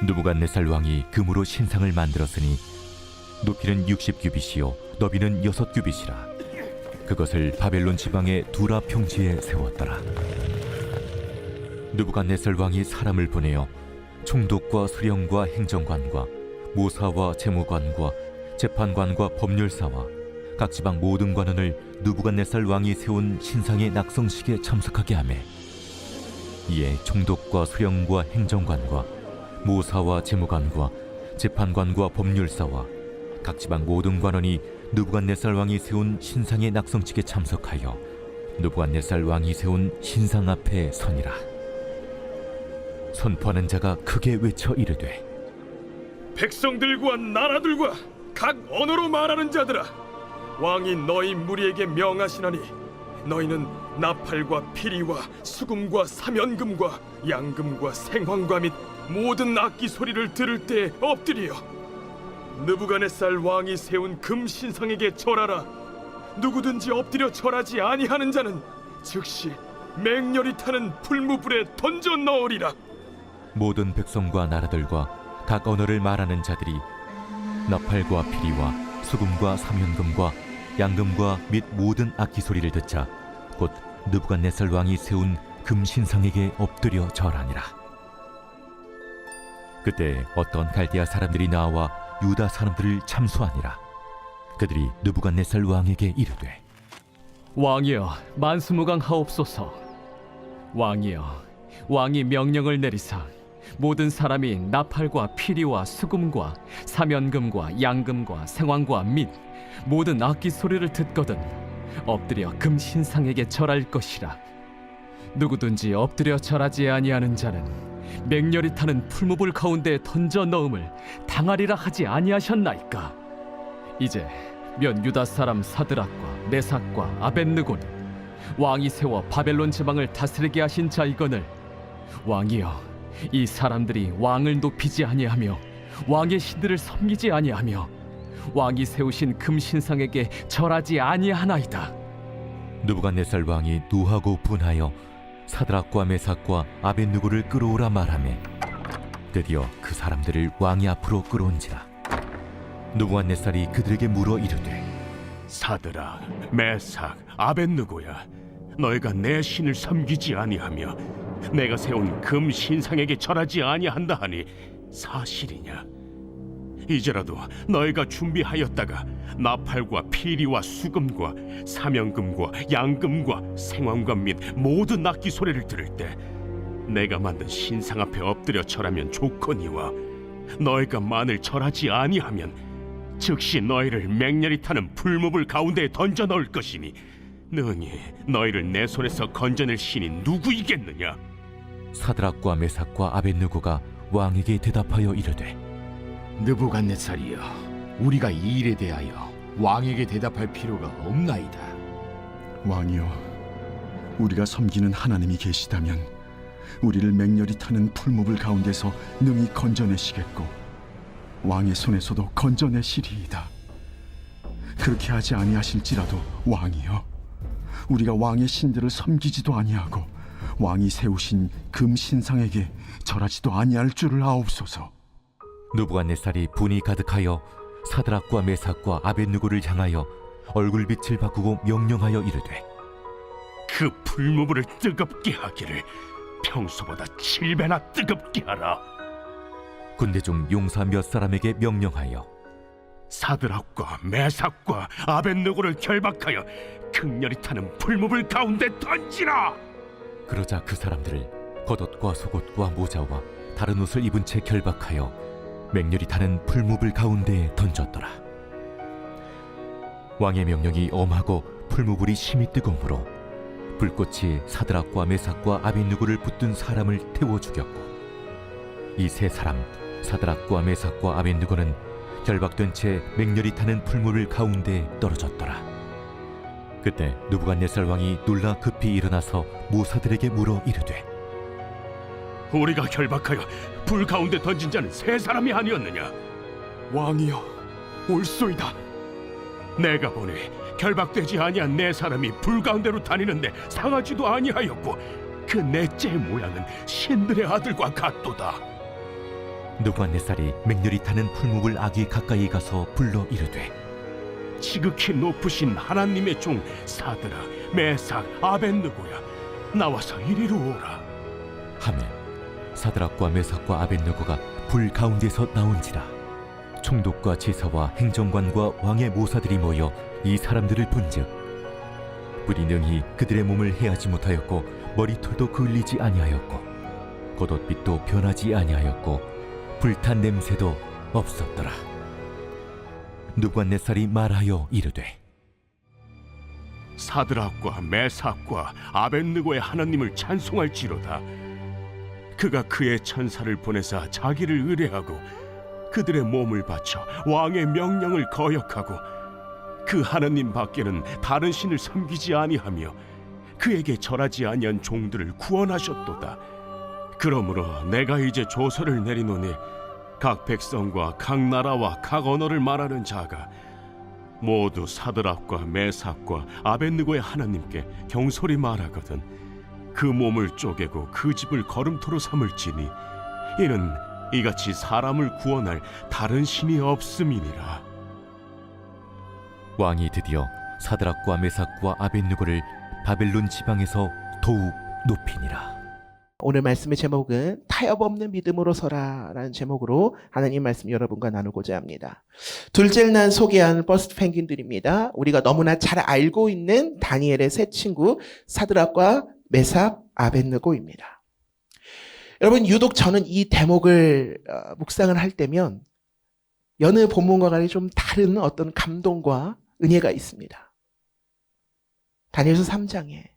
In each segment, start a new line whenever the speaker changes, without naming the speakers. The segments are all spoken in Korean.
느부갓네살 왕이 금으로 신상을 만들었으니 높이는 60규빗이요 너비는 6규빗이라. 그것을 바벨론 지방의 두라 평지에 세웠더라. 느부갓네살 왕이 사람을 보내어 총독과 수령과 행정관과 모사와 재무관과 재판관과 법률사와 각 지방 모든 관원을 느부갓네살 왕이 세운 신상의 낙성식에 참석하게 하매, 이에 총독과 수령과 행정관과 모사와 재무관과 재판관과 법률사와 각 지방 모든 관원이 느부갓네살 왕이 세운 신상의 낙성식에 참석하여 느부갓네살 왕이 세운 신상 앞에 서니라. 선포하는 자가 크게 외쳐 이르되,
백성들과 나라들과 각 언어로 말하는 자들아, 왕이 너희 무리에게 명하시나니 너희는 나팔과 피리와 수금과 사면금과 양금과 생황과 및 모든 악기 소리를 들을 때 엎드리어 느부갓네살 왕이 세운 금 신상에게 절하라. 누구든지 엎드려 절하지 아니하는 자는 즉시 맹렬히 타는 풀무불에 던져 넣으리라.
모든 백성과 나라들과 각 언어를 말하는 자들이 나팔과 피리와 수금과 사면금과 양금과 및 모든 악기 소리를 듣자 곧 느부갓네살 왕이 세운 금신상에게 엎드려 절하니라. 그때 어떤 갈대아 사람들이 나와 유다 사람들을 참수하니라. 그들이 느부갓네살 왕에게 이르되,
왕이여, 만수무강하옵소서. 왕이여, 왕이 명령을 내리사 모든 사람이 나팔과 피리와 수금과 사면금과 양금과 생황과 및 모든 악기 소리를 듣거든 엎드려 금신상에게 절할 것이라. 누구든지 엎드려 절하지 아니하는 자는 맹렬히 타는 풀무불 가운데 던져 넣음을 당하리라 하지 아니하셨나이까. 이제 면 유다 사람 사드락과 메삭과 아벳느고는 왕이 세워 바벨론 지방을 다스리게 하신 자이거늘, 왕이여, 이 사람들이 왕을 높이지 아니하며 왕의 신들을 섬기지 아니하며 왕이 세우신 금신상에게 절하지 아니하나이다.
느부갓네살 왕이 노하고 분하여 사드락과 메삭과 아벳느고를 끌어오라 말하매, 드디어 그 사람들을 왕이 앞으로 끌어온지라. 느부갓네살이 그들에게 물어 이르되,
사드락, 메삭, 아벳느고야, 너희가 내 신을 섬기지 아니하며 내가 세운 금 신상에게 절하지 아니한다 하니 사실이냐? 이제라도 너희가 준비하였다가 나팔과 피리와 수금과 사면금과 양금과 생황과 및 모든 악기 소리를 들을 때 내가 만든 신상 앞에 엎드려 절하면 좋거니와, 너희가 만일 절하지 아니하면 즉시 너희를 맹렬히 타는 풀무불 가운데에 던져 넣을 것이니 능히 너희를 내 손에서 건져낼 신이 누구이겠느냐?
사드락과 메삭과 아벳느고가 왕에게 대답하여 이르되,
느부갓네살이여, 우리가 이 일에 대하여 왕에게 대답할 필요가 없나이다.
왕이여, 우리가 섬기는 하나님이 계시다면 우리를 맹렬히 타는 풀무불 가운데서 능히 건져내시겠고 왕의 손에서도 건져내시리이다. 그렇게 하지 아니하실지라도 왕이여, 우리가 왕의 신들을 섬기지도 아니하고 왕이 세우신 금 신상에게 절하지도 아니할 줄을 아옵소서.
느부갓네살이 분이 가득하여 사드락과 메삭과 아벳느고를 향하여 얼굴빛을 바꾸고 명령하여 이르되,
그 풀무불을 뜨겁게 하기를 평소보다 7배나 뜨겁게 하라.
군대 중 용사 몇 사람에게 명령하여
사드락과 메삭과 아벳느고를 결박하여 극렬히 타는 풀무불 가운데 던지라.
그러자 그 사람들을 겉옷과 속옷과 모자와 다른 옷을 입은 채 결박하여 맹렬히 타는 풀무불 가운데에 던졌더라. 왕의 명령이 엄하고 풀무불이 심히 뜨거우므로 불꽃이 사드락과 메삭과 아벳느고를 붙든 사람을 태워 죽였고, 이 세 사람 사드락과 메삭과 아벳느고는 결박된 채 맹렬히 타는 풀무불 가운데에 떨어졌더라. 그때 느부갓네살 왕이 놀라 급히 일어나서 모사들에게 물어 이르되,
우리가 결박하여 불 가운데 던진 자는 세 사람이 아니었느냐?
왕이여, 옳소이다.
내가 보니 결박되지 아니한 네 사람이 불 가운데로 다니는데 상하지도 아니하였고 그 넷째의 모양은 신들의 아들과 같도다.
느부갓네살이 맹렬히 타는 풀무불 아귀 가까이 가서 불러 이르되
지극히 높으신 하나님의 종 사드락, 메삭, 아벤느고야, 나와서 이리로 오라.
하며 사드락과 메삭과 아벳느고가 불 가운데서 나온지라. 총독과 제사와 행정관과 왕의 모사들이 모여 이 사람들을 본즉 불이 능히 그들의 몸을 해하지 못하였고 머리털도 그을리지 아니하였고 겉옷빛도 변하지 아니하였고 불탄 냄새도 없었더라. 느부갓네살이 말하여 이르되
사드락과 메삭과 아벤느고의 하나님을 찬송할지로다. 그가 그의 천사를 보내사 자기를 의뢰하고 그들의 몸을 바쳐 왕의 명령을 거역하고 그 하나님 밖에는 다른 신을 섬기지 아니하며 그에게 절하지 아니한 종들을 구원하셨도다. 그러므로 내가 이제 조서를 내리노니 각 백성과 각 나라와 각 언어를 말하는 자가 모두 사드락과 메삭과 아벳느고의 하나님께 경솔히 말하거든 그 몸을 쪼개고 그 집을 거름토로 삼을지니 이는 이같이 사람을 구원할 다른 신이 없음이니라.
왕이 드디어 사드락과 메삭과 아벳느고를 바벨론 지방에서 더욱 높이니라.
오늘 말씀의 제목은 타협 없는 믿음으로 서라라는 제목으로 하나님 말씀 여러분과 나누고자 합니다. 둘째 날 소개한 버스트 펭귄들입니다. 우리가 너무나 잘 알고 있는 다니엘의 세 친구 사드락과 메삭, 아벳느고입니다. 여러분 유독 저는 이 대목을 묵상을 할 때면 여느 본문과는 좀 다른 어떤 감동과 은혜가 있습니다. 다니엘서 3장에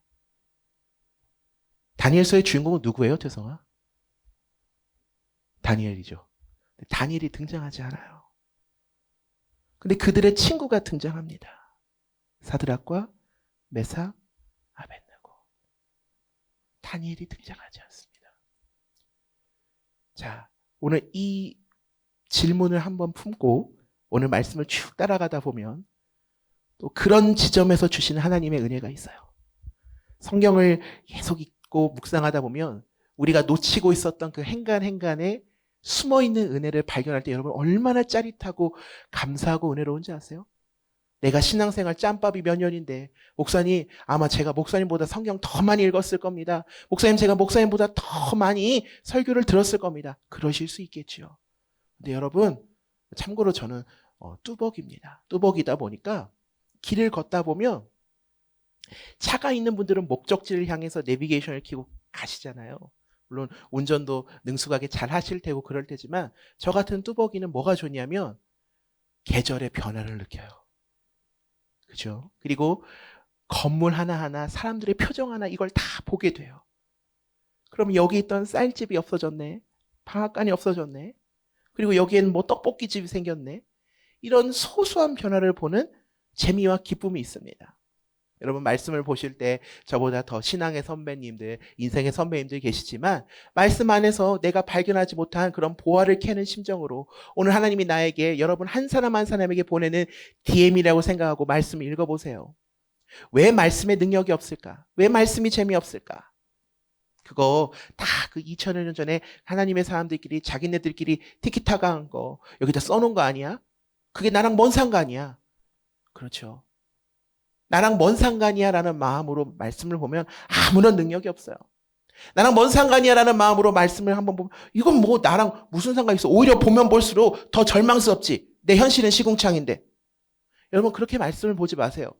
다니엘서의 주인공은 누구예요, 태성아? 다니엘이죠. 다니엘이 등장하지 않아요. 근데 그들의 친구가 등장합니다. 사드락과 메삭, 아벳느고. 다니엘이 등장하지 않습니다. 자, 오늘 이 질문을 한번 품고 오늘 말씀을 쭉 따라가다 보면 또 그런 지점에서 주시는 하나님의 은혜가 있어요. 성경을 계속 읽고 묵상하다 보면 우리가 놓치고 있었던 그 행간에 숨어있는 은혜를 발견할 때 여러분 얼마나 짜릿하고 감사하고 은혜로운지 아세요? 내가 신앙생활 짬밥이 몇 년인데 목사님 아마 제가 목사님보다 성경 더 많이 읽었을 겁니다. 목사님 제가 목사님보다 더 많이 설교를 들었을 겁니다. 그러실 수 있겠지요. 근데 여러분 참고로 저는 뚜벅입니다. 뚜벅이다 보니까 길을 걷다 보면 차가 있는 분들은 목적지를 향해서 내비게이션을 켜고 가시잖아요. 물론 운전도 능숙하게 잘 하실 테고 그럴 테지만 저 같은 뚜벅이는 뭐가 좋냐면 계절의 변화를 느껴요. 그죠? 그리고 건물 하나하나 사람들의 표정 하나 이걸 다 보게 돼요. 그럼 여기 있던 쌀집이 없어졌네. 방앗간이 없어졌네. 그리고 여기에는 뭐 떡볶이집이 생겼네. 이런 소소한 변화를 보는 재미와 기쁨이 있습니다. 여러분 말씀을 보실 때 저보다 더 신앙의 선배님들, 인생의 선배님들 계시지만 말씀 안에서 내가 발견하지 못한 그런 보화를 캐는 심정으로 오늘 하나님이 나에게 여러분 한 사람 한 사람에게 보내는 DM이라고 생각하고 말씀을 읽어보세요. 왜 말씀에 능력이 없을까? 왜 말씀이 재미없을까? 그거 다 그 2000년 전에 하나님의 사람들끼리 자기네들끼리 티키타카 한 거 여기다 써놓은 거 아니야? 그게 나랑 뭔 상관이야? 그렇죠. 나랑 뭔 상관이야 라는 마음으로 말씀을 보면 아무런 능력이 없어요. 나랑 뭔 상관이야 라는 마음으로 말씀을 한번 보면 이건 뭐 나랑 무슨 상관이 있어. 오히려 보면 볼수록 더 절망스럽지. 내 현실은 시궁창인데. 여러분 그렇게 말씀을 보지 마세요.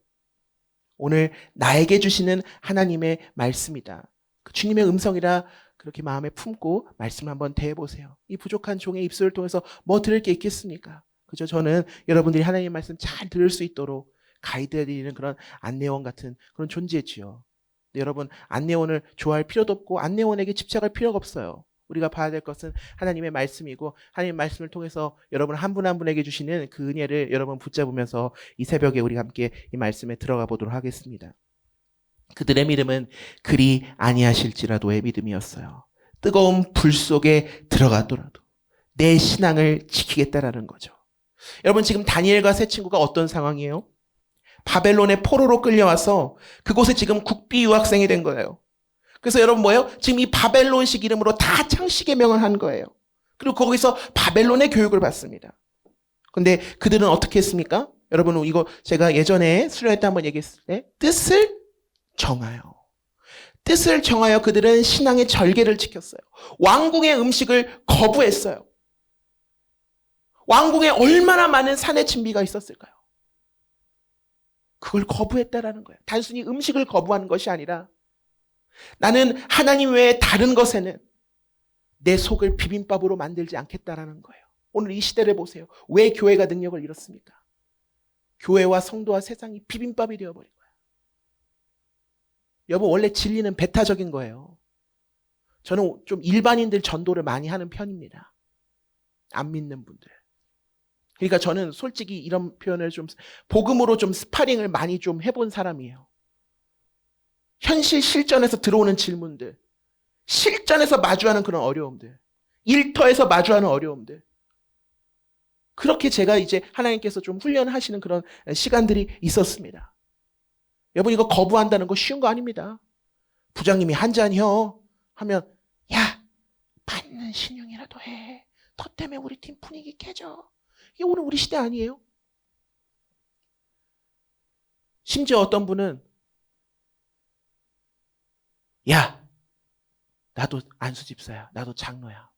오늘 나에게 주시는 하나님의 말씀이다. 그 주님의 음성이라 그렇게 마음에 품고 말씀을 한번 대해보세요. 이 부족한 종의 입술을 통해서 뭐 들을 게 있겠습니까? 그죠? 저는 여러분들이 하나님의 말씀 잘 들을 수 있도록 가이드해드리는 그런 안내원 같은 그런 존재지요. 근데 여러분 안내원을 좋아할 필요도 없고 안내원에게 집착할 필요가 없어요. 우리가 봐야 될 것은 하나님의 말씀이고 하나님의 말씀을 통해서 여러분 한 분 한 분에게 주시는 그 은혜를 여러분 붙잡으면서 이 새벽에 우리가 함께 이 말씀에 들어가 보도록 하겠습니다. 그들의 믿음은 그리 아니하실지라도의 믿음이었어요. 뜨거운 불 속에 들어가더라도 내 신앙을 지키겠다라는 거죠. 여러분 지금 다니엘과 세 친구가 어떤 상황이에요? 바벨론의 포로로 끌려와서 그곳에 지금 국비 유학생이 된 거예요. 그래서 여러분 뭐예요? 지금 이 바벨론식 이름으로 다 창씨개명을 한 거예요. 그리고 거기서 바벨론의 교육을 받습니다. 근데 그들은 어떻게 했습니까? 여러분, 이거 제가 예전에 수련회 때 한번 얘기했을 때 뜻을 정하여 그들은 신앙의 절개를 지켰어요. 왕궁의 음식을 거부했어요. 왕궁에 얼마나 많은 산의 진비가 있었을까요? 그걸 거부했다라는 거예요. 단순히 음식을 거부하는 것이 아니라 나는 하나님 외에 다른 것에는 내 속을 비빔밥으로 만들지 않겠다라는 거예요. 오늘 이 시대를 보세요. 왜 교회가 능력을 잃었습니까? 교회와 성도와 세상이 비빔밥이 되어버린 거예요. 여러분, 원래 진리는 배타적인 거예요. 저는 좀 일반인들 전도를 많이 하는 편입니다. 안 믿는 분들. 그러니까 저는 솔직히 이런 표현을 좀 복음으로 좀 스파링을 많이 좀 해본 사람이에요. 현실 실전에서 들어오는 질문들, 실전에서 마주하는 그런 어려움들, 일터에서 마주하는 어려움들. 그렇게 제가 이제 하나님께서 좀 훈련하시는 그런 시간들이 있었습니다. 여러분, 이거 거부한다는 거 쉬운 거 아닙니다. 부장님이 한 잔이요 하면 야, 받는 신용이라도 해. 너 때문에 우리 팀 분위기 깨져. 이게 오늘 우리 시대 아니에요? 심지어 어떤 분은 야, 나도 안수집사야. 나도 장로야.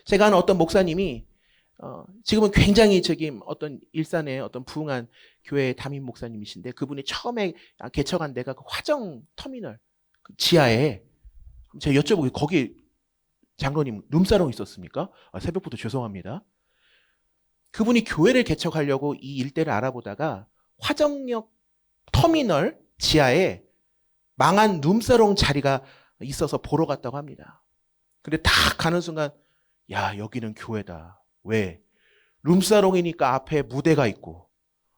제가 아는 어떤 목사님이 지금은 굉장히 어떤 일산의 어떤 부흥한 교회 담임 목사님이신데 그분이 처음에 개척한 데가 그 화정 터미널 그 지하에 제가 여쭤보기 거기 장로님 룸사롱 있었습니까? 새벽부터 죄송합니다. 그분이 교회를 개척하려고 이 일대를 알아보다가 화정역 터미널 지하에 망한 룸사롱 자리가 있어서 보러 갔다고 합니다. 근데 딱 가는 순간 야, 여기는 교회다. 왜? 룸사롱이니까 앞에 무대가 있고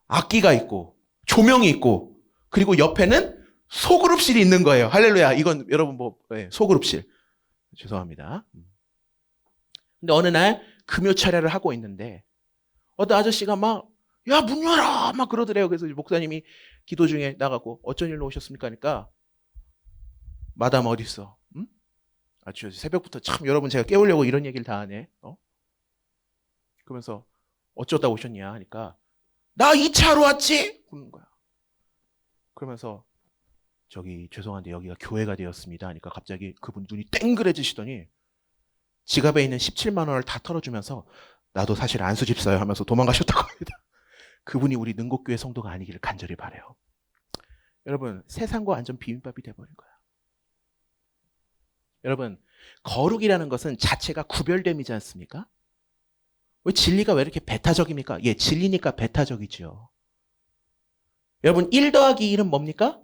악기가 있고 조명이 있고 그리고 옆에는 소그룹실이 있는 거예요. 할렐루야. 이건 여러분 소그룹실. 죄송합니다. 근데 어느 날 금요 차례를 하고 있는데 어떤 아저씨가 막 야, 문 열어! 막 그러더래요. 그래서 목사님이 기도 중에 나가고 어쩐 일로 오셨습니까? 하니까 마담 어디 있어? 응? 아주 새벽부터 참 여러분 제가 깨우려고 이런 얘기를 다 하네. 그러면서 어쩌다 오셨냐 하니까 나 2차로 왔지? 그러는 거야. 그러면서 저기 죄송한데 여기가 교회가 되었습니다 하니까 갑자기 그분 눈이 땡그레지시더니 지갑에 있는 17만 원을 다 털어주면서 나도 사실 안수집사요 하면서 도망가셨다고 합니다. 그분이 우리 능곡교회 성도가 아니기를 간절히 바라요. 여러분, 세상과 완전 비빔밥이 돼버린 거야. 여러분, 거룩이라는 것은 자체가 구별됨이지 않습니까? 왜 진리가 왜 이렇게 배타적입니까? 예, 진리니까 배타적이죠. 여러분, 1 더하기 1은 뭡니까?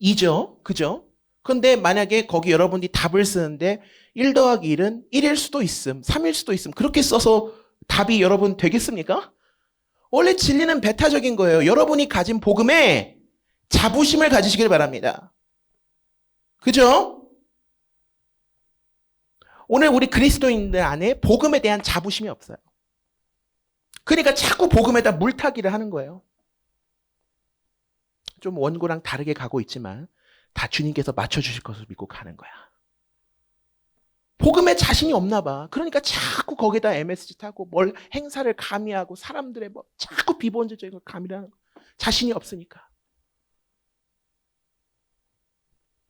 2죠. 그죠? 그런데 만약에 거기 여러분이 답을 쓰는데 1 더하기 1은 1일 수도 있음, 3일 수도 있음. 그렇게 써서 답이 여러분 되겠습니까? 원래 진리는 배타적인 거예요. 여러분이 가진 복음에 자부심을 가지시길 바랍니다. 그죠? 오늘 우리 그리스도인들 안에 복음에 대한 자부심이 없어요. 그러니까 자꾸 복음에다 물타기를 하는 거예요. 좀 원고랑 다르게 가고 있지만 다 주님께서 맞춰주실 것을 믿고 가는 거야. 복음에 자신이 없나 봐. 그러니까 자꾸 거기다 MSG 타고 뭘 행사를 가미하고 사람들의 자꾸 비본질적인 걸 가미하는 거. 자신이 없으니까.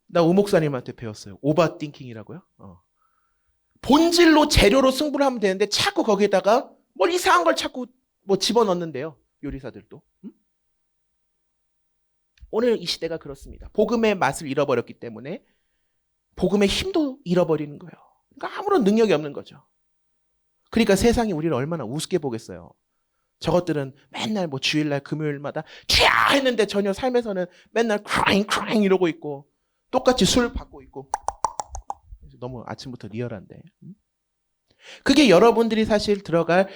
나 우목사님한테 배웠어요. 오버띵킹이라고요. 본질로 재료로 승부를 하면 되는데 자꾸 거기에다가 뭘 이상한 걸 자꾸 집어넣는데요. 요리사들도. 응? 오늘 이 시대가 그렇습니다. 복음의 맛을 잃어버렸기 때문에 복음의 힘도 잃어버리는 거예요. 그러니까 아무런 능력이 없는 거죠. 그러니까 세상이 우리를 얼마나 우습게 보겠어요. 저것들은 맨날 주일날 금요일마다 쥐야 했는데 전혀 삶에서는 맨날 크라잉 이러고 있고 똑같이 술 받고 있고 너무 아침부터 리얼한데. 그게 여러분들이 사실 들어갈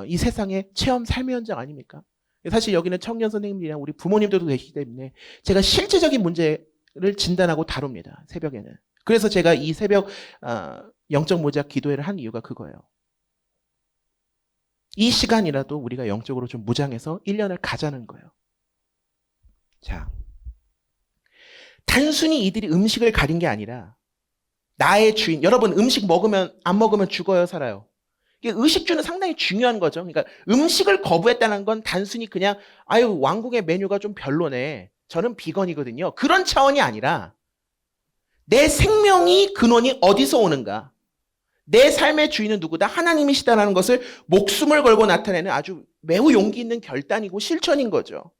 이 세상의 체험 삶의 현장 아닙니까? 사실 여기는 청년 선생님들이랑 우리 부모님들도 계시기 때문에 제가 실제적인 문제를 진단하고 다룹니다. 새벽에는. 그래서 제가 이 새벽 영적 모자 기도회를 한 이유가 그거예요. 이 시간이라도 우리가 영적으로 좀 무장해서 1년을 가자는 거예요. 자, 단순히 이들이 음식을 가린 게 아니라 나의 주인. 여러분 음식 먹으면 안 먹으면 죽어요, 살아요? 이게 의식주는 상당히 중요한 거죠. 그러니까 음식을 거부했다는 건 단순히 그냥 아유 왕궁의 메뉴가 좀 별로네. 저는 비건이거든요. 그런 차원이 아니라 내 생명이 근원이 어디서 오는가? 내 삶의 주인은 누구다? 하나님이시다라는 것을 목숨을 걸고 나타내는 아주 매우 용기 있는 결단이고 실천인 거죠.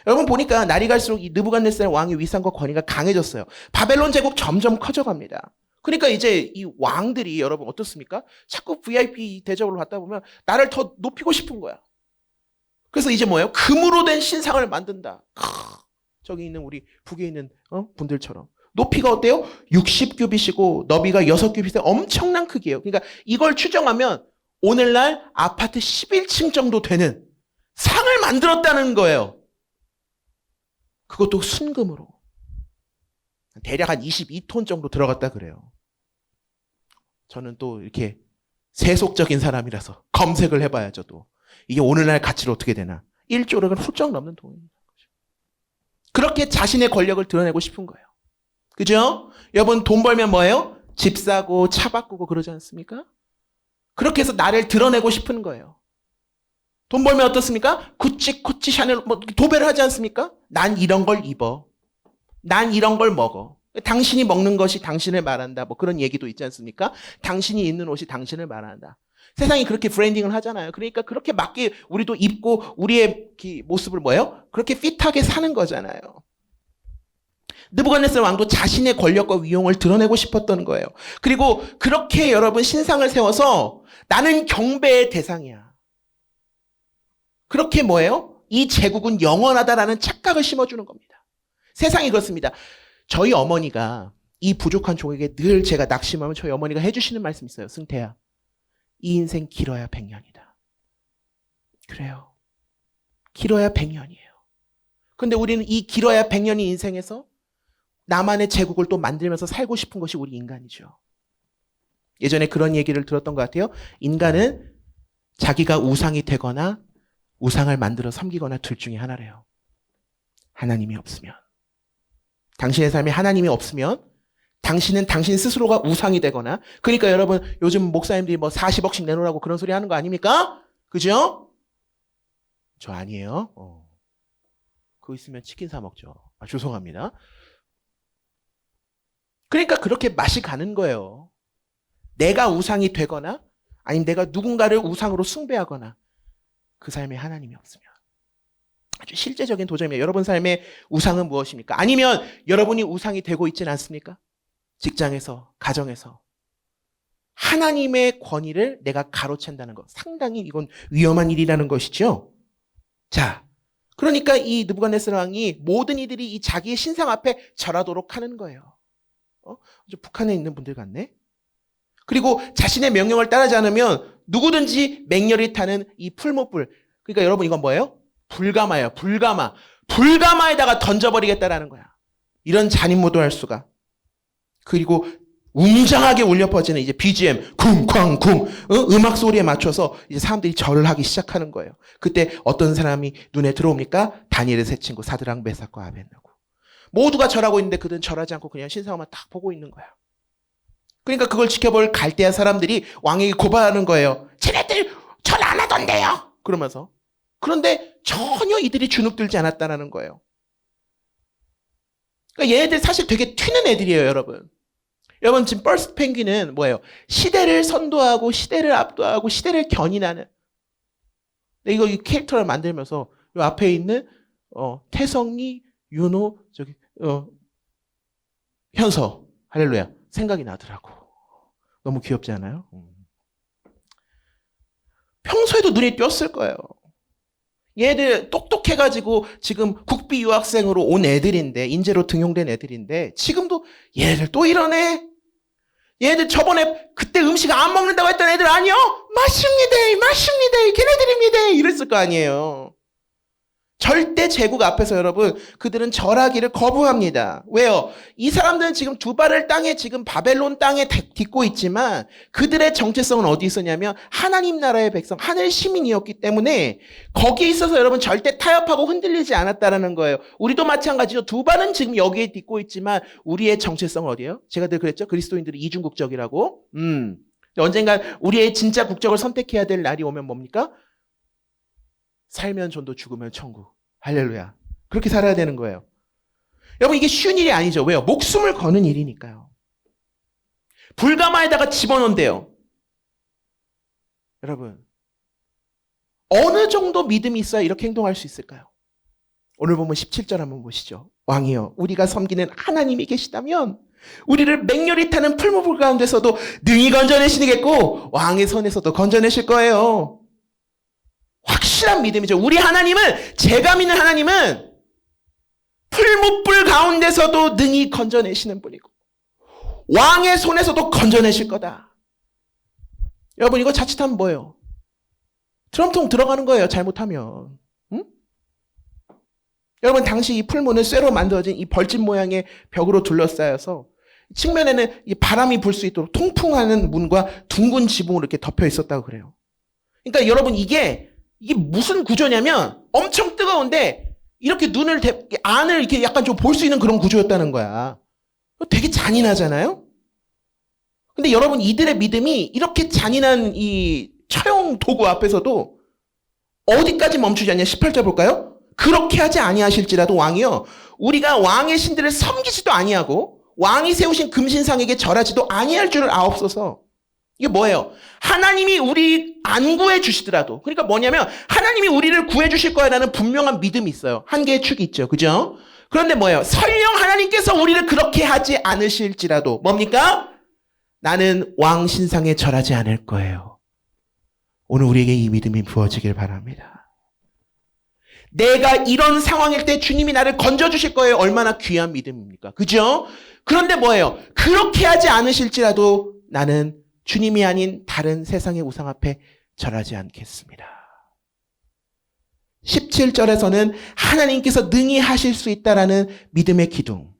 여러분 보니까 날이 갈수록 이 느부갓네살 왕의 위상과 권위가 강해졌어요. 바벨론 제국 점점 커져갑니다. 그러니까 이제 이 왕들이 여러분 어떻습니까? 자꾸 VIP 대접으로 받다 보면 나를 더 높이고 싶은 거야. 그래서 이제 뭐예요? 금으로 된 신상을 만든다. 저기 있는 우리 북에 있는 분들처럼. 높이가 어때요? 60규빗이고 너비가 6규빗의 엄청난 크기예요. 그러니까 이걸 추정하면 오늘날 아파트 11층 정도 되는 상을 만들었다는 거예요. 그것도 순금으로. 대략 한 22톤 정도 들어갔다 그래요. 저는 또 이렇게 세속적인 사람이라서 검색을 해봐야죠. 또 이게 오늘날 가치로 어떻게 되나. 1조를 훌쩍 넘는 돈입니다. 그렇게 자신의 권력을 드러내고 싶은 거예요. 그죠? 여러분 돈 벌면 뭐예요? 집 사고 차 바꾸고 그러지 않습니까? 그렇게 해서 나를 드러내고 싶은 거예요. 돈 벌면 어떻습니까? 구찌, 코치, 샤넬 뭐 도배를 하지 않습니까? 난 이런 걸 입어. 난 이런 걸 먹어. 당신이 먹는 것이 당신을 말한다. 뭐 그런 얘기도 있지 않습니까? 당신이 입는 옷이 당신을 말한다. 세상이 그렇게 브랜딩을 하잖아요. 그러니까 그렇게 맞게 우리도 입고 우리의 모습을 뭐예요? 그렇게 핏하게 사는 거잖아요. 느부갓네살 왕도 자신의 권력과 위용을 드러내고 싶었던 거예요. 그리고 그렇게 여러분 신상을 세워서 나는 경배의 대상이야. 그렇게 뭐예요? 이 제국은 영원하다라는 착각을 심어주는 겁니다. 세상이 그렇습니다. 저희 어머니가 이 부족한 종에게 늘 제가 낙심하면 저희 어머니가 해주시는 말씀이 있어요. 승태야, 이 인생 길어야 100년이다. 그래요. 길어야 100년이에요. 근데 우리는 이 길어야 100년의 인생에서 나만의 제국을 또 만들면서 살고 싶은 것이 우리 인간이죠. 예전에 그런 얘기를 들었던 것 같아요. 인간은 자기가 우상이 되거나 우상을 만들어 섬기거나 둘 중에 하나래요. 하나님이 없으면. 당신의 삶에 하나님이 없으면 당신은 당신 스스로가 우상이 되거나, 그러니까 여러분 요즘 목사님들이 뭐 40억씩 내놓으라고 그런 소리 하는 거 아닙니까? 그죠? 저 아니에요. 그거 있으면 치킨 사 먹죠. 죄송합니다. 그러니까 그렇게 맛이 가는 거예요. 내가 우상이 되거나 아니면 내가 누군가를 우상으로 숭배하거나 그 삶에 하나님이 없으면. 아주 실제적인 도전입니다. 여러분 삶의 우상은 무엇입니까? 아니면 여러분이 우상이 되고 있지는 않습니까? 직장에서, 가정에서. 하나님의 권위를 내가 가로챈다는 것. 상당히 이건 위험한 일이라는 것이죠. 자, 그러니까 이 느부갓네살 왕이 모든 이들이 이 자기의 신상 앞에 절하도록 하는 거예요. 북한에 있는 분들 같네. 그리고 자신의 명령을 따르지 않으면 누구든지 맹렬히 타는 이 풀무불. 그러니까 여러분 이건 뭐예요? 불가마예요. 불가마. 불가마에다가 던져버리겠다라는 거야. 이런 잔인무도할 수가. 그리고 웅장하게 울려 퍼지는 이제 BGM 쿵쾅쿵 음악 소리에 맞춰서 이제 사람들이 절을 하기 시작하는 거예요. 그때 어떤 사람이 눈에 들어옵니까? 다니엘의 세 친구 사드락, 메삭과 아벳느고. 모두가 절하고 있는데 그들은 절하지 않고 그냥 신상만 딱 보고 있는 거야. 그러니까 그걸 지켜볼 갈대아 사람들이 왕에게 고발하는 거예요. 쟤네들 절 안 하던데요. 그러면서. 그런데 전혀 이들이 주눅들지 않았다는 거예요. 그러니까 얘네들 사실 되게 튀는 애들이에요, 여러분. 여러분 지금 버스트 펭귄은 뭐예요? 시대를 선도하고 시대를 압도하고 시대를 견인하는. 근데 이거 이 캐릭터를 만들면서 이 앞에 있는 태성이, 윤호, 저기 현서, 할렐루야 생각이 나더라고. 너무 귀엽지 않아요? 평소에도 눈에 띄었을 거예요. 얘들 똑똑해가지고 지금 국비 유학생으로 온 애들인데, 인재로 등용된 애들인데 지금도 얘들 또 이러네. 얘들 저번에 그때 음식 안 먹는다고 했던 애들 아니요? 맞습니다. 걔네들입니다. 이랬을 거 아니에요. 절대 제국 앞에서 여러분 그들은 절하기를 거부합니다. 왜요? 이 사람들은 지금 두 발을 땅에 지금 바벨론 땅에 딛고 있지만 그들의 정체성은 어디 있었냐면 하나님 나라의 백성, 하늘 시민이었기 때문에 거기에 있어서 여러분 절대 타협하고 흔들리지 않았다라는 거예요. 우리도 마찬가지죠. 두 발은 지금 여기에 딛고 있지만 우리의 정체성은 어디예요? 제가 늘 그랬죠. 그리스도인들이 이중국적이라고. 언젠간 우리의 진짜 국적을 선택해야 될 날이 오면 뭡니까? 살면 전도 죽으면 천국. 할렐루야. 그렇게 살아야 되는 거예요. 여러분 이게 쉬운 일이 아니죠. 왜요? 목숨을 거는 일이니까요. 불가마에다가 집어넣은대요. 여러분 어느 정도 믿음이 있어야 이렇게 행동할 수 있을까요? 오늘 보면 17절 한번 보시죠. 왕이여 우리가 섬기는 하나님이 계시다면 우리를 맹렬히 타는 풀무불 가운데서도 능히 건져내시겠고 왕의 손에서도 건져내실 거예요. 확실한 믿음이죠. 우리 하나님은, 제가 믿는 하나님은 풀무불 가운데서도 능히 건져내시는 분이고 왕의 손에서도 건져내실 거다. 여러분 이거 자칫하면 뭐예요? 드럼통 들어가는 거예요. 잘못하면. 응? 여러분 당시 이 풀무는 쇠로 만들어진 이 벌집 모양의 벽으로 둘러싸여서 측면에는 이 바람이 불 수 있도록 통풍하는 문과 둥근 지붕으로 이렇게 덮여 있었다고 그래요. 그러니까 여러분 이게 무슨 구조냐면 엄청 뜨거운데 이렇게 안을 이렇게 약간 좀 볼 수 있는 그런 구조였다는 거야. 되게 잔인하잖아요? 근데 여러분 이들의 믿음이 이렇게 잔인한 이 처형 도구 앞에서도 어디까지 멈추지 않냐? 18절 볼까요? 그렇게 하지 아니하실지라도 왕이요 우리가 왕의 신들을 섬기지도 아니하고 왕이 세우신 금신상에게 절하지도 아니할 줄을 아옵소서. 이게 뭐예요? 하나님이 우리 안 구해 주시더라도, 그러니까 뭐냐면 하나님이 우리를 구해 주실 거야라는 분명한 믿음이 있어요. 한 개의 축이 있죠. 그죠? 그런데 뭐예요? 설령 하나님께서 우리를 그렇게 하지 않으실지라도 뭡니까? 나는 왕 신상에 절하지 않을 거예요. 오늘 우리에게 이 믿음이 부어지길 바랍니다. 내가 이런 상황일 때 주님이 나를 건져주실 거예요. 얼마나 귀한 믿음입니까? 그죠? 그런데 뭐예요? 그렇게 하지 않으실지라도 나는 주님이 아닌 다른 세상의 우상 앞에 절하지 않겠습니다. 17절에서는 하나님께서 능히 하실 수 있다라는 믿음의 기둥.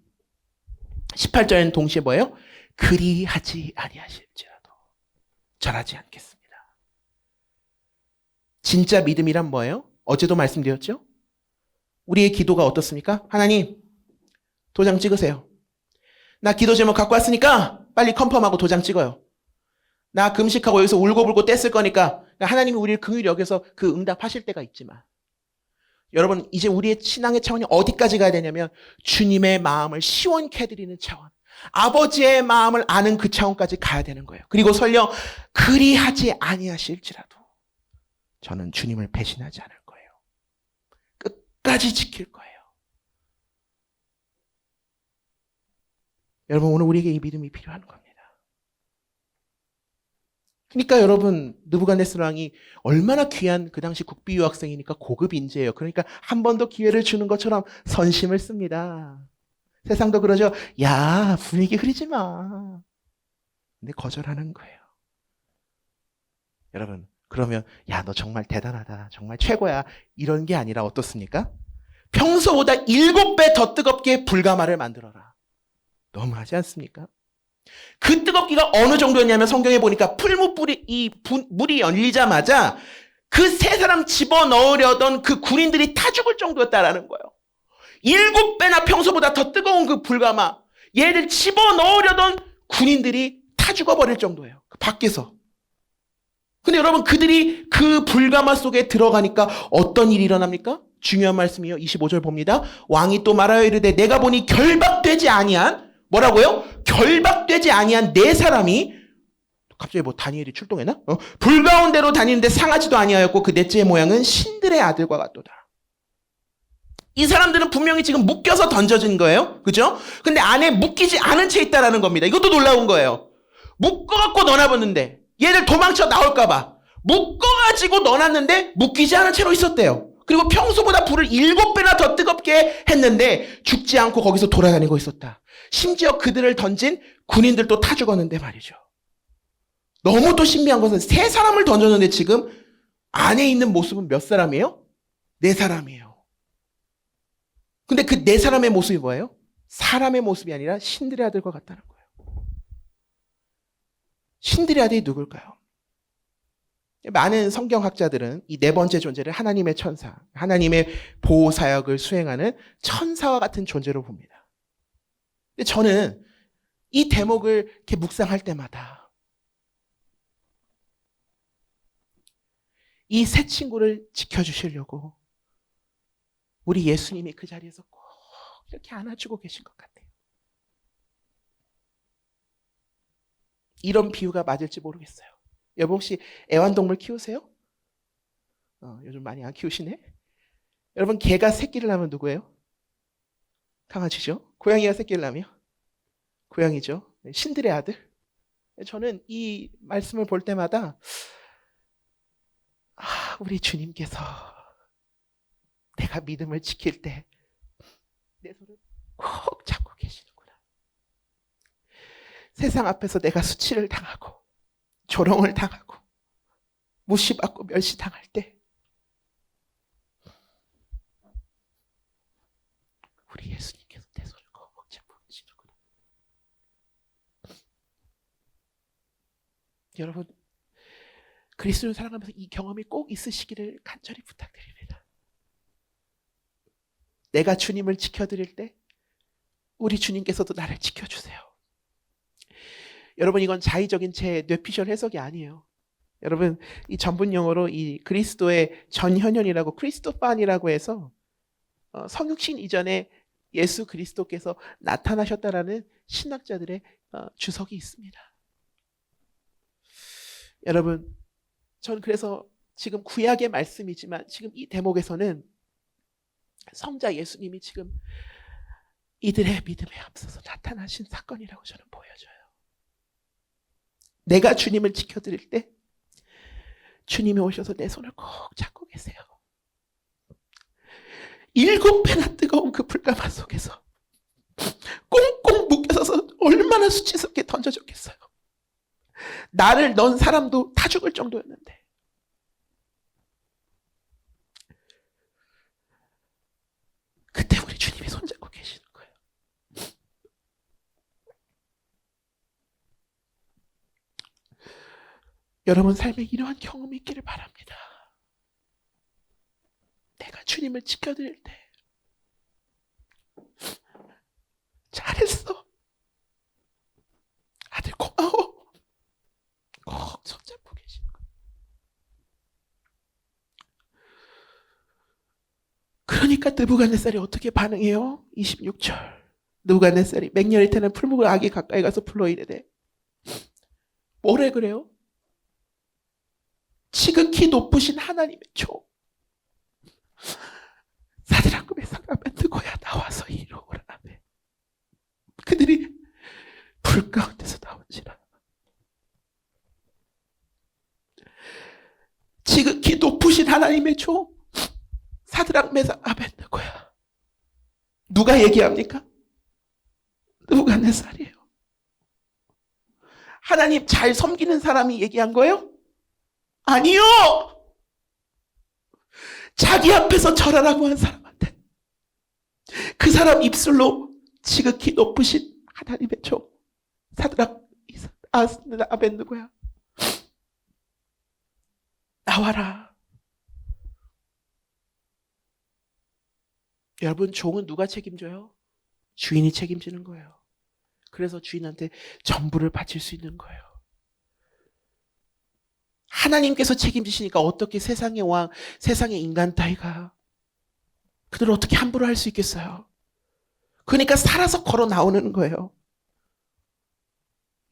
18절에는 동시에 뭐예요? 그리하지 아니하실지라도 절하지 않겠습니다. 진짜 믿음이란 뭐예요? 어제도 말씀드렸죠? 우리의 기도가 어떻습니까? 하나님, 도장 찍으세요. 나 기도 제목 갖고 왔으니까 빨리 컨펌하고 도장 찍어요. 나 금식하고 여기서 울고불고 뗐을 거니까 하나님이 우리를 긍휼히 여겨서 그 응답하실 때가 있지만 여러분 이제 우리의 신앙의 차원이 어디까지 가야 되냐면 주님의 마음을 시원케 해드리는 차원, 아버지의 마음을 아는 그 차원까지 가야 되는 거예요. 그리고 설령 그리하지 아니하실지라도 저는 주님을 배신하지 않을 거예요. 끝까지 지킬 거예요. 여러분 오늘 우리에게 이 믿음이 필요한 겁니다. 그러니까 여러분 느부갓네살 왕이 얼마나 귀한 그 당시 국비 유학생이니까 고급 인재예요. 그러니까 한 번 더 기회를 주는 것처럼 선심을 씁니다. 세상도 그러죠. 야 분위기 흐리지 마. 근데 거절하는 거예요. 여러분 그러면 야 너 정말 대단하다. 정말 최고야. 이런 게 아니라 어떻습니까? 평소보다 7배 더 뜨겁게 불가마를 만들어라. 너무하지 않습니까? 그 뜨겁기가 어느 정도였냐면 성경에 보니까 풀무불이 물이 열리자마자 그 세 사람 집어넣으려던 그 군인들이 타 죽을 정도였다라는 거예요. 7배나 평소보다 더 뜨거운 그 불가마, 얘들 집어넣으려던 군인들이 타 죽어버릴 정도예요. 그 밖에서. 근데 여러분 그들이 그 불가마 속에 들어가니까 어떤 일이 일어납니까? 중요한 말씀이요. 25절 봅니다. 왕이 또 말하여 이르되 내가 보니 결박되지 아니한 뭐라고요? 결박되지 아니한 4사람이 갑자기 뭐 다니엘이 출동했나? 불 가운데로 다니는데 상하지도 아니하였고 그 넷째의 모양은 신들의 아들과 같도다. 이 사람들은 분명히 지금 묶여서 던져진 거예요. 그죠? 근데 안에 묶이지 않은 채 있다라는 겁니다. 이것도 놀라운 거예요. 묶어갖고 넣어놨는데 얘들 도망쳐 나올까봐 묶어가지고 넣어놨는데 묶이지 않은 채로 있었대요. 그리고 평소보다 불을 7배나 더 뜨겁게 했는데 죽지 않고 거기서 돌아다니고 있었다. 심지어 그들을 던진 군인들도 타 죽었는데 말이죠. 너무 또 신비한 것은 3사람을 던졌는데 지금 안에 있는 모습은 몇 사람이에요? 4사람이에요. 근데 그 네 사람의 모습이 뭐예요? 사람의 모습이 아니라 신들의 아들과 같다는 거예요. 신들의 아들이 누굴까요? 많은 성경학자들은 이 네 번째 존재를 하나님의 천사, 하나님의 보호 사역을 수행하는 천사와 같은 존재로 봅니다. 근데 저는 이 대목을 이렇게 묵상할 때마다 이 세 친구를 지켜주시려고 우리 예수님이 그 자리에서 꼭 이렇게 안아주고 계신 것 같아요. 이런 비유가 맞을지 모르겠어요. 여러분 혹시 애완동물 키우세요? 요즘 많이 안 키우시네? 여러분 개가 새끼를 낳으면 누구예요? 강아지죠. 고양이가 새끼를 낳으면 고양이죠. 신들의 아들. 저는 이 말씀을 볼 때마다 우리 주님께서 내가 믿음을 지킬 때 내 손을 꼭 잡고 계시는구나. 세상 앞에서 내가 수치를 당하고 조롱을 당하고 무시받고 멸시당할 때 우리 예수님께서 내 손을 꼭 잡고 계시는구나. 여러분 그리스도를 사랑하면서 이 경험이 꼭 있으시기를 간절히 부탁드립니다. 내가 주님을 지켜드릴 때 우리 주님께서도 나를 지켜주세요. 여러분 이건 자의적인 제 뇌피셜 해석이 아니에요. 여러분 이 전문 용어로 이 그리스도의 전현현이라고 크리스토판이라고 해서 성육신 이전에 예수 그리스도께서 나타나셨다라는 신학자들의 주석이 있습니다. 여러분 전 그래서 지금 구약의 말씀이지만 지금 이 대목에서는 성자 예수님이 지금 이들의 믿음에 앞서서 나타나신 사건이라고 저는 보여져요. 내가 주님을 지켜드릴 때 주님이 오셔서 내 손을 꼭 잡고 계세요. 7배나 뜨거운 그 불가마 속에서 꽁꽁 묶여서 얼마나 수치스럽게 던져졌겠어요. 나를 넌 사람도 다 죽을 정도였는데 그때 우리 주님이 손잡고 계시는 거예요. 여러분 삶에 이러한 경험이 있기를 바랍니다. 내가 주님을 지켜드릴 때 잘했어. 아들 고마워. 꼭 손잡고 계시는 거예요. 그러니까 느부갓네살이 어떻게 반응해요? 26절 느부갓네살이 맹렬히 타는 풀무불 아기 가까이 가서 불러 이르되 뭐래 그래요? 지극히 높으신 하나님의 종 사드락과 메삭 아벤느고야 나와서 이리 오라. 그들이 불 가운데서 나온지라. 지극히 높으신 하나님의 종 사드락 메삭 아벤느고야. 누가 얘기합니까? 느부갓네살이에요. 하나님 잘 섬기는 사람이 얘기한 거예요? 아니요. 자기 앞에서 절하라고 한 사람한테 그 사람 입술로 지극히 높으신 하나님의 종 사드락 아벤느고야 나와라. 여러분 종은 누가 책임져요? 주인이 책임지는 거예요. 그래서 주인한테 전부를 바칠 수 있는 거예요. 하나님께서 책임지시니까 어떻게 세상의 왕, 세상의 인간 따위가 그들을 어떻게 함부로 할 수 있겠어요? 그러니까 살아서 걸어 나오는 거예요.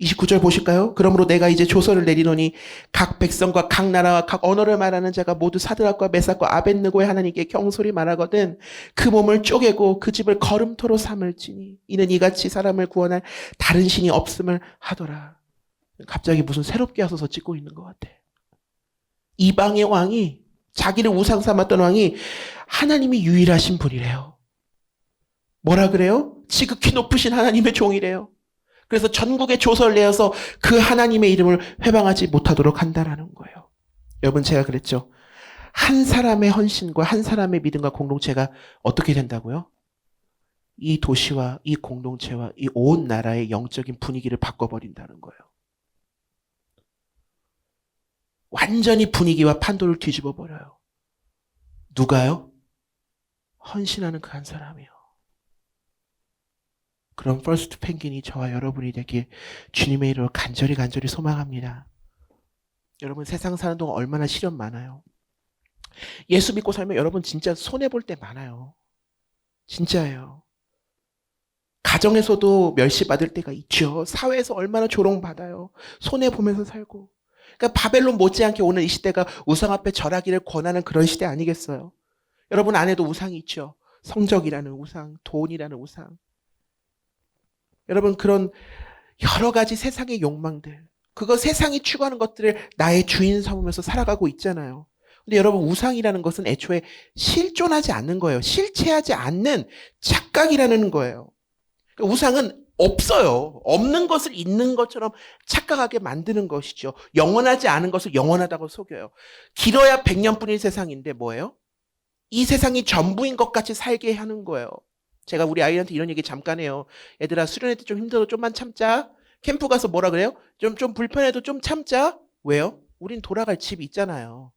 29절 보실까요? 그러므로 내가 이제 조서를 내리노니 각 백성과 각 나라와 각 언어를 말하는 자가 모두 사드락과 메삭과 아벤느고의 하나님께 경솔히 말하거든 그 몸을 쪼개고 그 집을 거름토로 삼을지니 이는 이같이 사람을 구원할 다른 신이 없음을 하더라. 갑자기 무슨 새롭게 와서 찍고 있는 것 같아. 이방의 왕이 자기를 우상 삼았던 왕이 하나님이 유일하신 분이래요. 뭐라 그래요? 지극히 높으신 하나님의 종이래요. 그래서 전국에 조서를 내어서 그 하나님의 이름을 회방하지 못하도록 한다라는 거예요. 여러분 제가 그랬죠. 한 사람의 헌신과 한 사람의 믿음과 공동체가 어떻게 된다고요? 이 도시와 이 공동체와 이 온 나라의 영적인 분위기를 바꿔버린다는 거예요. 완전히 분위기와 판도를 뒤집어 버려요. 누가요? 헌신하는 그 한 사람이요. 그런 퍼스트 펭귄이 저와 여러분이 되길 주님의 이름으로 간절히 소망합니다. 여러분 세상 사는 동안 얼마나 시련 많아요. 예수 믿고 살면 여러분 진짜 손해볼 때 많아요. 진짜예요. 가정에서도 멸시받을 때가 있죠. 사회에서 얼마나 조롱받아요. 손해보면서 살고. 그러니까 바벨론 못지않게 오늘 이 시대가 우상 앞에 절하기를 권하는 그런 시대 아니겠어요? 여러분 안에도 우상이 있죠. 성적이라는 우상, 돈이라는 우상. 여러분 그런 여러 가지 세상의 욕망들, 그거 세상이 추구하는 것들을 나의 주인 삼으면서 살아가고 있잖아요. 근데 여러분 우상이라는 것은 애초에 실존하지 않는 거예요. 실체하지 않는 착각이라는 거예요. 우상은 없어요. 없는 것을 있는 것처럼 착각하게 만드는 것이죠. 영원하지 않은 것을 영원하다고 속여요. 길어야 100년뿐인 세상인데 뭐예요? 이 세상이 전부인 것 같이 살게 하는 거예요. 제가 우리 아이한테 이런 얘기 잠깐 해요. 얘들아 수련회 때 좀 힘들어도 좀만 참자. 캠프 가서 뭐라 그래요? 좀 불편해도 좀 참자. 왜요? 우린 돌아갈 집이 있잖아요.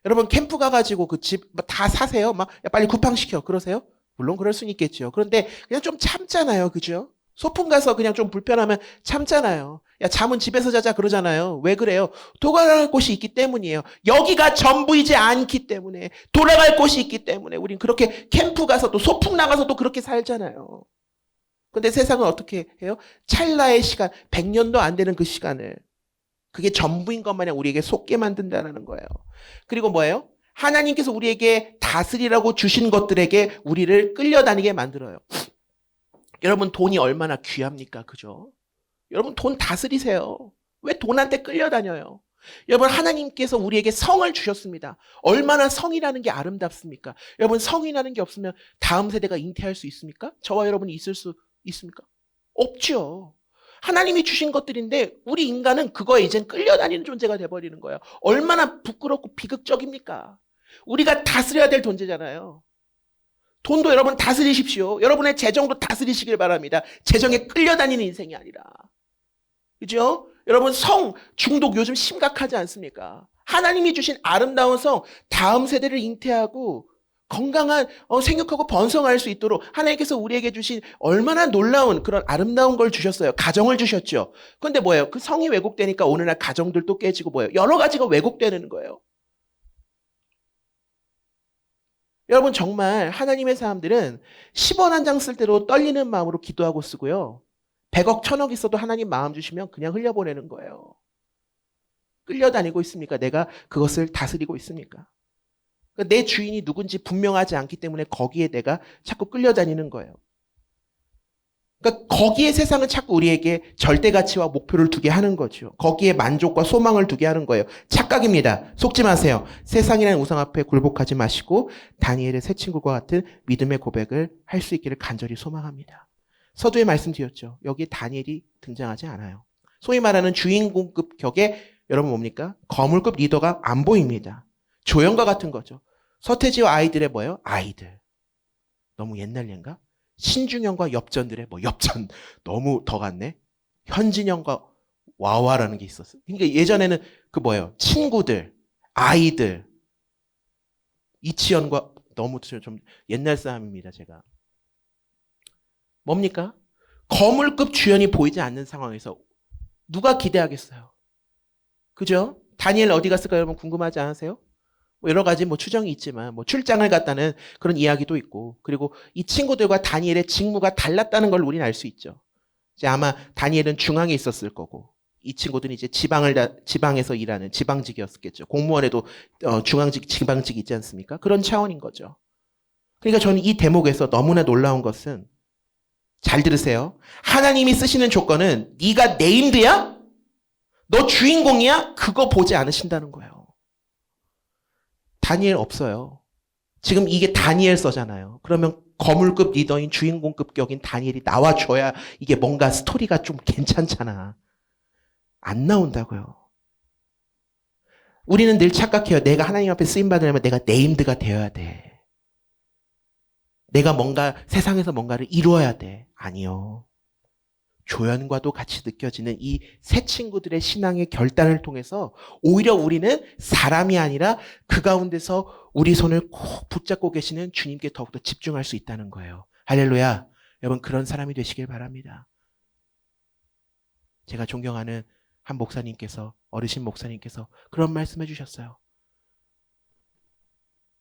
여러분 캠프 가가지고 그 집 다 사세요? 막 야, 빨리 쿠팡시켜 그러세요? 물론 그럴 수는 있겠죠. 그런데 그냥 좀 참잖아요. 그죠? 소풍 가서 그냥 좀 불편하면 참잖아요. 야 잠은 집에서 자자 그러잖아요. 왜 그래요? 돌아갈 곳이 있기 때문이에요. 여기가 전부이지 않기 때문에, 돌아갈 곳이 있기 때문에 우린 그렇게 캠프 가서 또 소풍 나가서 또 그렇게 살잖아요. 근데 세상은 어떻게 해요? 찰나의 시간, 100년도 안 되는 그 시간을 그게 전부인 것 마냥 우리에게 속게 만든다는 거예요. 그리고 뭐예요? 하나님께서 우리에게 다스리라고 주신 것들에게 우리를 끌려다니게 만들어요. 여러분 돈이 얼마나 귀합니까? 그죠? 여러분 돈 다스리세요. 왜 돈한테 끌려다녀요? 여러분 하나님께서 우리에게 성을 주셨습니다. 얼마나 성이라는 게 아름답습니까? 여러분 성이라는 게 없으면 다음 세대가 잉태할 수 있습니까? 저와 여러분이 있을 수 있습니까? 없죠. 하나님이 주신 것들인데 우리 인간은 그거에 이젠 끌려다니는 존재가 돼버리는 거예요. 얼마나 부끄럽고 비극적입니까? 우리가 다스려야 될 존재잖아요. 돈도 여러분 다스리십시오. 여러분의 재정도 다스리시길 바랍니다. 재정에 끌려다니는 인생이 아니라. 그죠? 여러분 성 중독 요즘 심각하지 않습니까? 하나님이 주신 아름다운 성, 다음 세대를 잉태하고 건강한 생육하고 번성할 수 있도록 하나님께서 우리에게 주신 얼마나 놀라운 그런 아름다운 걸 주셨어요. 가정을 주셨죠. 그런데 뭐예요? 그 성이 왜곡되니까 오늘날 가정들도 깨지고 뭐예요? 여러 가지가 왜곡되는 거예요. 여러분 정말 하나님의 사람들은 10원 한 장 쓸 때도 떨리는 마음으로 기도하고 쓰고요. 100억, 1000억 있어도 하나님 마음 주시면 그냥 흘려보내는 거예요. 끌려다니고 있습니까? 내가 그것을 다스리고 있습니까? 그러니까 내 주인이 누군지 분명하지 않기 때문에 거기에 내가 자꾸 끌려다니는 거예요. 그러니까 거기에 세상은 자꾸 우리에게 절대가치와 목표를 두게 하는 거죠. 거기에 만족과 소망을 두게 하는 거예요. 착각입니다. 속지 마세요. 세상이라는 우상 앞에 굴복하지 마시고 다니엘의 새 친구와 같은 믿음의 고백을 할 수 있기를 간절히 소망합니다. 서두에 말씀드렸죠. 여기에 다니엘이 등장하지 않아요. 소위 말하는 주인공급 격의 여러분 뭡니까? 거물급 리더가 안 보입니다. 조연과 같은 거죠. 서태지와 아이들의 뭐예요? 아이들. 너무 옛날 얘인가? 신중현과 엽전들의 엽전. 너무 더 같네. 현진영과 와와라는 게 있었어요. 그러니까 예전에는 그 뭐예요? 친구들, 아이들. 이치현과 너무 좀 옛날 사람입니다, 제가. 뭡니까? 거물급 주연이 보이지 않는 상황에서 누가 기대하겠어요? 그죠? 다니엘 어디 갔을까 여러분 궁금하지 않으세요? 여러 가지 추정이 있지만 출장을 갔다는 그런 이야기도 있고, 그리고 이 친구들과 다니엘의 직무가 달랐다는 걸 우리는 알 수 있죠. 이제 아마 다니엘은 중앙에 있었을 거고 이 친구들은 이제 지방에서 일하는 지방직이었겠죠. 공무원에도 중앙직, 지방직이 있지 않습니까? 그런 차원인 거죠. 그러니까 저는 이 대목에서 너무나 놀라운 것은, 잘 들으세요. 하나님이 쓰시는 조건은 네가 네임드야? 너 주인공이야? 그거 보지 않으신다는 거예요. 다니엘 없어요. 지금 이게 다니엘서잖아요. 그러면 거물급 리더인 주인공급 격인 다니엘이 나와줘야 이게 뭔가 스토리가 좀 괜찮잖아. 안 나온다고요. 우리는 늘 착각해요. 내가 하나님 앞에 쓰임받으려면 내가 네임드가 되어야 돼. 내가 뭔가 세상에서 뭔가를 이루어야 돼. 아니요. 조연과도 같이 느껴지는 이 세 친구들의 신앙의 결단을 통해서 오히려 우리는 사람이 아니라 그 가운데서 우리 손을 꼭 붙잡고 계시는 주님께 더욱더 집중할 수 있다는 거예요. 할렐루야. 여러분 그런 사람이 되시길 바랍니다. 제가 존경하는 한 목사님께서, 어르신 목사님께서 그런 말씀해 주셨어요.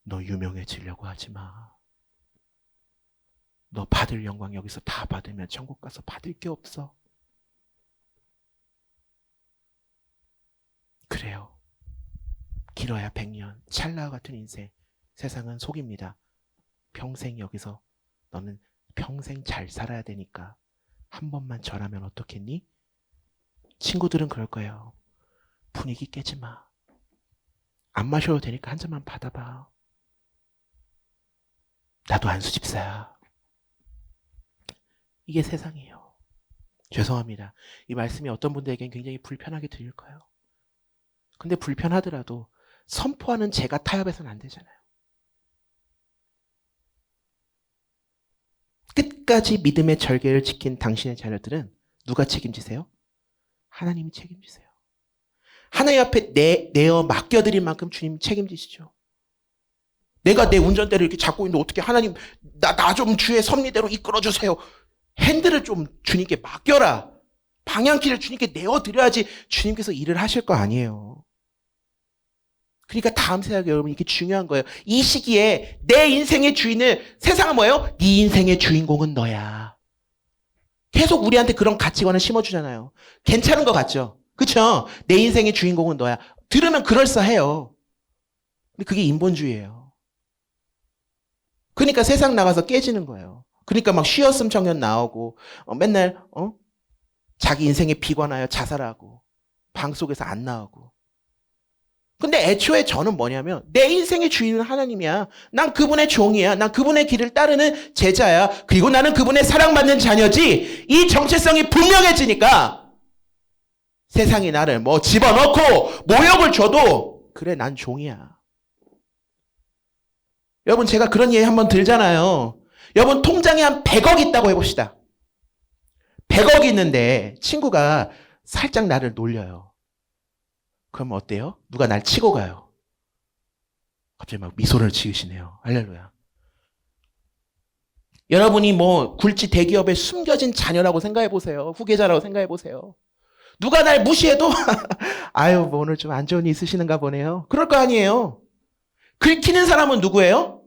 너 유명해지려고 하지 마. 너 받을 영광 여기서 다 받으면 천국 가서 받을 게 없어. 그래요. 길어야 100년, 찰나와 같은 인생. 세상은 속입니다. 평생 여기서 너는 평생 잘 살아야 되니까 한 번만 절하면 어떻겠니? 친구들은 그럴 거예요. 분위기 깨지 마. 안 마셔도 되니까 한 잔만 받아봐. 나도 안수집사야. 이게 세상이에요. 죄송합니다. 이 말씀이 어떤 분들에겐 굉장히 불편하게 들릴 거예요. 근데 불편하더라도 선포하는 제가 타협해서는 안 되잖아요. 끝까지 믿음의 절개를 지킨 당신의 자녀들은 누가 책임지세요? 하나님이 책임지세요. 하나님 앞에 내어 맡겨드린 만큼 주님 책임지시죠. 내가 내 운전대를 이렇게 잡고 있는데 어떻게 하나님 나 좀 주의 섭리대로 이끌어주세요. 핸들을 좀 주님께 맡겨라. 방향키를 주님께 내어드려야지 주님께서 일을 하실 거 아니에요. 그러니까 다음 세상에 여러분 이게 중요한 거예요. 이 시기에 내 인생의 주인을, 세상은 뭐예요? 네 인생의 주인공은 너야. 계속 우리한테 그런 가치관을 심어주잖아요. 괜찮은 것 같죠? 그렇죠? 내 인생의 주인공은 너야. 들으면 그럴싸해요. 근데 그게 인본주의예요. 그러니까 세상 나가서 깨지는 거예요. 그러니까 막 쉬었음 청년 나오고 맨날 자기 인생에 비관하여 자살하고 방 속에서 안 나오고. 근데 애초에 저는 뭐냐면 내 인생의 주인은 하나님이야. 난 그분의 종이야. 난 그분의 길을 따르는 제자야. 그리고 나는 그분의 사랑받는 자녀지. 이 정체성이 분명해지니까 세상이 나를 뭐 집어넣고 모욕을 줘도 그래 난 종이야. 여러분 제가 그런 얘기 한번 들잖아요. 여러분 통장에 한 100억 있다고 해봅시다. 100억 있는데 친구가 살짝 나를 놀려요. 그럼 어때요? 누가 날 치고 가요. 갑자기 막 미소를 지으시네요. 할렐루야. 여러분이 뭐 굴지 대기업에 숨겨진 자녀라고 생각해 보세요. 후계자라고 생각해 보세요. 누가 날 무시해도 아유 뭐 오늘 좀 안 좋은 일 있으시는가 보네요. 그럴 거 아니에요. 긁히는 사람은 누구예요?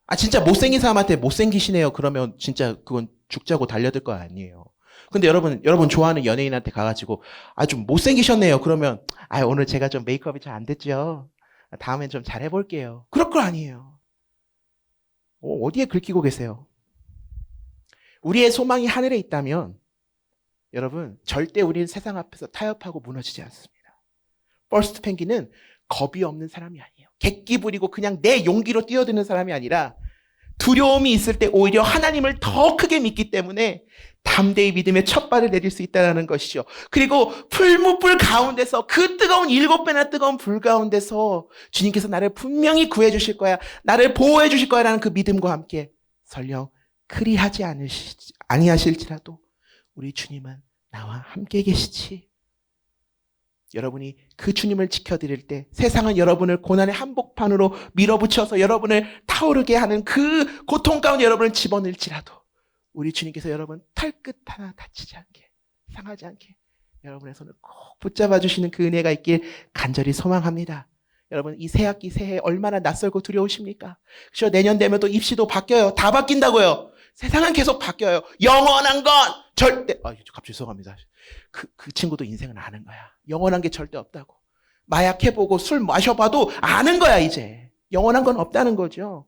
아 진짜 못생긴 사람한테 못생기시네요. 그러면 진짜 그건 죽자고 달려들 거 아니에요. 근데 여러분 좋아하는 연예인한테 가가지고 아 좀 못생기셨네요. 그러면 아 오늘 제가 좀 메이크업이 잘 안 됐죠. 다음엔 좀 잘 해볼게요. 그럴 거 아니에요. 어디에 긁히고 계세요? 우리의 소망이 하늘에 있다면 여러분 절대 우리는 세상 앞에서 타협하고 무너지지 않습니다. 퍼스트 펭귄은 겁이 없는 사람이 아니에요. 객기 부리고 그냥 내 용기로 뛰어드는 사람이 아니라 두려움이 있을 때 오히려 하나님을 더 크게 믿기 때문에 담대히 믿음의 첫 발을 내딜 수 있다는 것이죠. 그리고 풀무불 가운데서 그 뜨거운 7배나 뜨거운 불 가운데서 주님께서 나를 분명히 구해 주실 거야. 나를 보호해 주실 거야라는 그 믿음과 함께 설령 그리하지 아니하실지라도 우리 주님은 나와 함께 계시지. 여러분이 그 주님을 지켜드릴 때 세상은 여러분을 고난의 한복판으로 밀어붙여서 여러분을 타오르게 하는 그 고통 가운데 여러분을 집어넣을지라도 우리 주님께서 여러분 털끝 하나 다치지 않게 상하지 않게 여러분의 손을 꼭 붙잡아 주시는 그 은혜가 있길 간절히 소망합니다. 여러분 이 새학기 새해 얼마나 낯설고 두려우십니까? 그렇죠? 내년 되면 또 입시도 바뀌어요. 다 바뀐다고요. 세상은 계속 바뀌어요. 영원한 건 절대 갑자기 죄송합니다. 그 친구도 인생은 아는 거야. 영원한 게 절대 없다고. 마약 해보고 술 마셔봐도 아는 거야 이제. 영원한 건 없다는 거죠.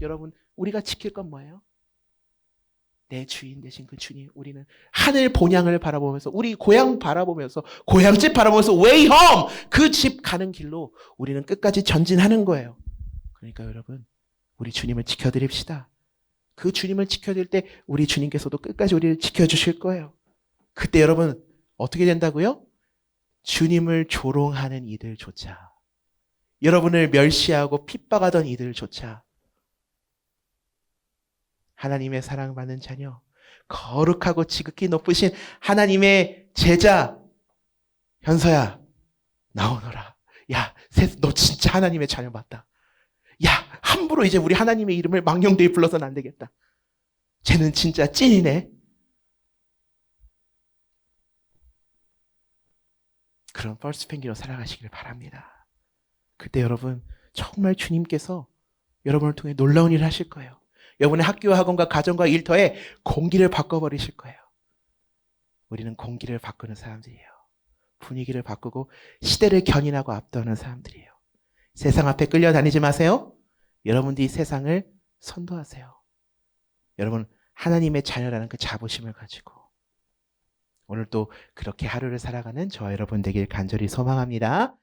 여러분 우리가 지킬 건 뭐예요? 내 주인 되신 그 주님. 우리는 하늘 본향을 바라보면서 우리 고향 바라보면서 고향집 바라보면서 way home 그 집 가는 길로 우리는 끝까지 전진하는 거예요. 그러니까 여러분 우리 주님을 지켜드립시다. 그 주님을 지켜드릴 때 우리 주님께서도 끝까지 우리를 지켜주실 거예요. 그때 여러분 어떻게 된다고요? 주님을 조롱하는 이들조차, 여러분을 멸시하고 핍박하던 이들조차 하나님의 사랑받는 자녀, 거룩하고 지극히 높으신 하나님의 제자 현서야, 나오너라. 야, 너 진짜 하나님의 자녀 맞다. 야, 함부로 이제 우리 하나님의 이름을 망령되이 불러서는 안 되겠다. 쟤는 진짜 찐이네. 그런 펄스펭귄으로 살아가시길 바랍니다. 그때 여러분 정말 주님께서 여러분을 통해 놀라운 일을 하실 거예요. 여러분의 학교와 학원과 가정과 일터에 공기를 바꿔버리실 거예요. 우리는 공기를 바꾸는 사람들이에요. 분위기를 바꾸고 시대를 견인하고 압도하는 사람들이에요. 세상 앞에 끌려다니지 마세요. 여러분들이 세상을 선도하세요. 여러분 하나님의 자녀라는 그 자부심을 가지고 오늘 또 그렇게 하루를 살아가는 저와 여러분 되길 간절히 소망합니다.